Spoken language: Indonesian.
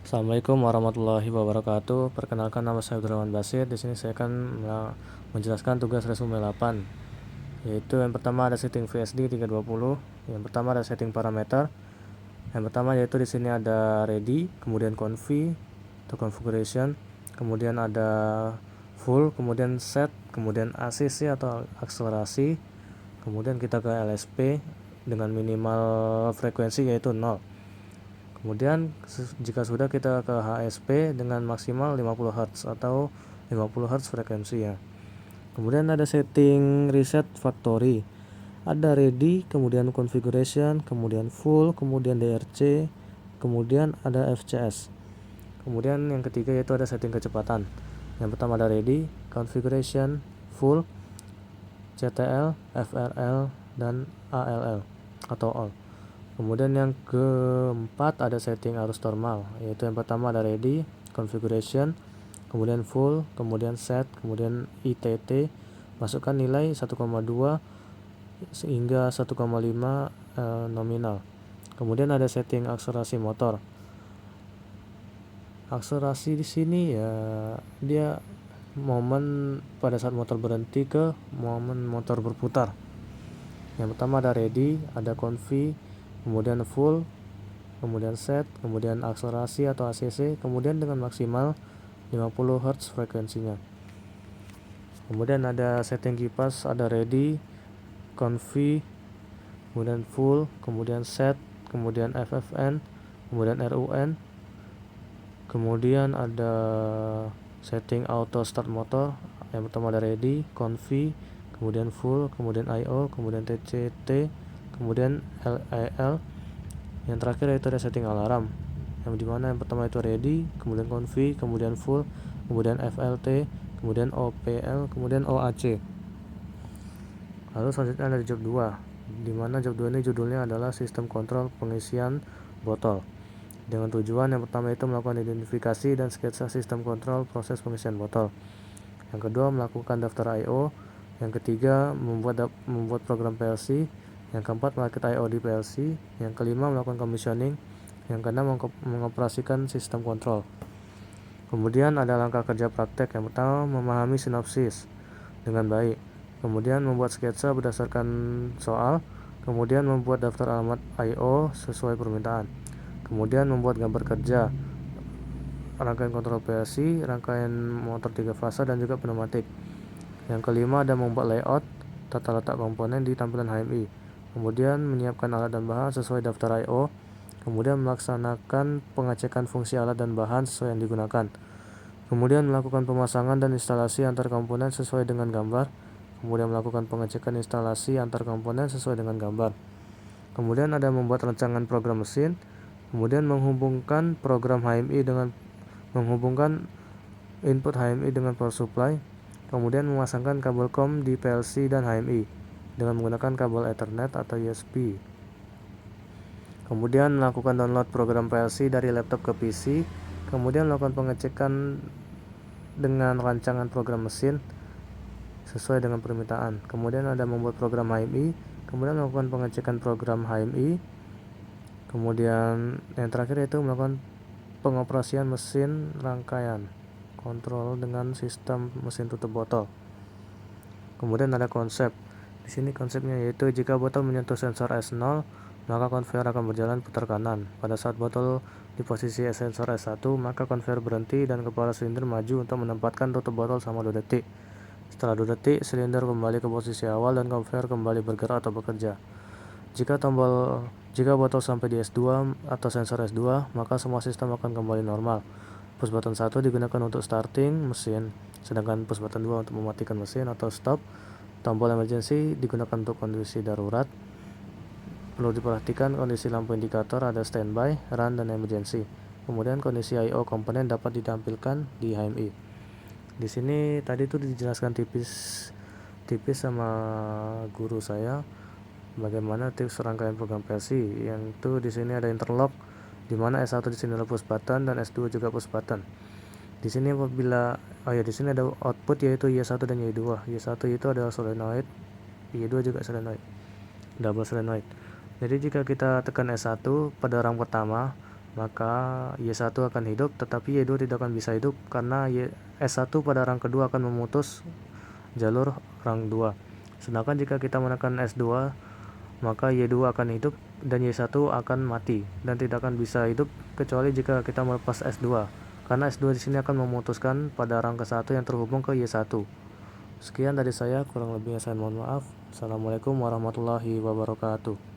Assalamualaikum warahmatullahi wabarakatuh. Perkenalkan, nama saya Abdurrahman Basir. Di sini saya akan menjelaskan tugas resume 8, yaitu yang pertama ada setting VSD 320, yang pertama ada setting parameter. Yang pertama yaitu di sini ada ready, kemudian config atau configuration, kemudian ada full, kemudian set, kemudian ACC atau akselerasi, kemudian kita ke LSP dengan minimal frekuensi yaitu 0. Kemudian jika sudah, kita ke HSP dengan maksimal 50 Hz atau 50 Hz frekuensinya. Kemudian ada setting reset factory, ada ready, kemudian configuration, kemudian full, kemudian DRC, kemudian ada FCS. Kemudian yang ketiga yaitu ada setting kecepatan. Yang pertama ada ready, configuration, full, CTL, FRL, dan ALL atau all. Kemudian yang keempat ada setting arus normal, yaitu yang pertama ada ready, configuration, kemudian full, kemudian set, kemudian ITT, masukkan nilai 1,2 hingga 1,5 nominal. Kemudian ada setting akselerasi motor. Akselerasi di sini ya dia momen pada saat motor berhenti ke momen motor berputar. Yang pertama ada ready, ada config, kemudian full, kemudian set, kemudian akselerasi atau ACC, kemudian dengan maksimal 50 Hz frekuensinya. Kemudian ada setting kipas, ada ready, config, kemudian full, kemudian set, kemudian FFN, kemudian RUN, kemudian ada setting auto start motor. Yang pertama ada ready, config, kemudian full, kemudian IO, kemudian TCT, kemudian LEL. Yang terakhir yaitu ada setting alarm, yang dimana yang pertama itu ready, kemudian config, kemudian full, kemudian FLT, kemudian OPL, kemudian OAC. Lalu selanjutnya ada job 2, dimana job 2 ini judulnya adalah sistem kontrol pengisian botol, dengan tujuan yang pertama itu melakukan identifikasi dan sketsa sistem kontrol proses pengisian botol. Yang kedua melakukan daftar I/O. Yang ketiga membuat program PLC. Yang keempat merakit I/O di PLC. Yang kelima melakukan commissioning. Yang keenam mengoperasikan sistem kontrol. Kemudian ada langkah kerja praktek. Yang pertama memahami sinopsis dengan baik, kemudian membuat sketsa berdasarkan soal, kemudian membuat daftar alamat I/O sesuai permintaan, kemudian membuat gambar kerja rangkaian kontrol PLC, rangkaian motor 3 fase, dan juga pneumatik. Yang kelima ada membuat layout tata letak komponen di tampilan HMI, kemudian menyiapkan alat dan bahan sesuai daftar I/O, kemudian melaksanakan pengecekan fungsi alat dan bahan sesuai yang digunakan, kemudian melakukan pemasangan dan instalasi antar komponen sesuai dengan gambar, kemudian melakukan pengecekan instalasi antar komponen sesuai dengan gambar. Kemudian ada membuat rancangan program mesin, kemudian menghubungkan program HMI dengan menghubungkan input HMI dengan power supply, kemudian memasangkan kabel COM di PLC dan HMI dengan menggunakan kabel Ethernet atau USB. Kemudian melakukan download program PLC dari laptop ke PC, kemudian melakukan pengecekan dengan rancangan program mesin sesuai dengan permintaan. Kemudian ada membuat program HMI, kemudian melakukan pengecekan program HMI, kemudian yang terakhir yaitu melakukan pengoperasian mesin rangkaian kontrol dengan sistem mesin tutup botol. Kemudian ada konsep. Di sini konsepnya yaitu jika botol menyentuh sensor S0, maka konveyor akan berjalan putar kanan. Pada saat botol di posisi sensor S1, maka konveyor berhenti dan kepala silinder maju untuk menempatkan tutup botol selama 2 detik. Setelah 2 detik, silinder kembali ke posisi awal dan konveyor kembali bergerak atau bekerja. Jika botol sampai di S2 atau sensor S2, maka semua sistem akan kembali normal. Push button 1 digunakan untuk starting mesin, sedangkan push button 2 untuk mematikan mesin atau stop. Tombol emergency digunakan untuk kondisi darurat. Perlu diperhatikan kondisi lampu indikator ada standby, run, dan emergency. Kemudian kondisi I/O komponen dapat ditampilkan di HMI. Di sini tadi itu dijelaskan tipis sama guru saya bagaimana tips rangkaian program PLC, yang itu di sini ada interlock, di mana S1 di sini adalah push button dan S2 juga push button. Di sini di sini ada output yaitu Y1 dan Y2. Y1 itu adalah solenoid, Y2 juga solenoid, double solenoid. Jadi jika kita tekan S1 pada rang pertama, maka Y1 akan hidup, tetapi Y2 tidak akan bisa hidup karena S1 pada rang kedua akan memutus jalur rang 2. Sedangkan jika kita menekan S2, maka Y2 akan hidup dan Y1 akan mati dan tidak akan bisa hidup kecuali jika kita melepas S2. Karena S2 di sini akan memutuskan pada rang ke-1 yang terhubung ke Y1. Sekian dari saya, kurang lebihnya saya mohon maaf. Assalamualaikum warahmatullahi wabarakatuh.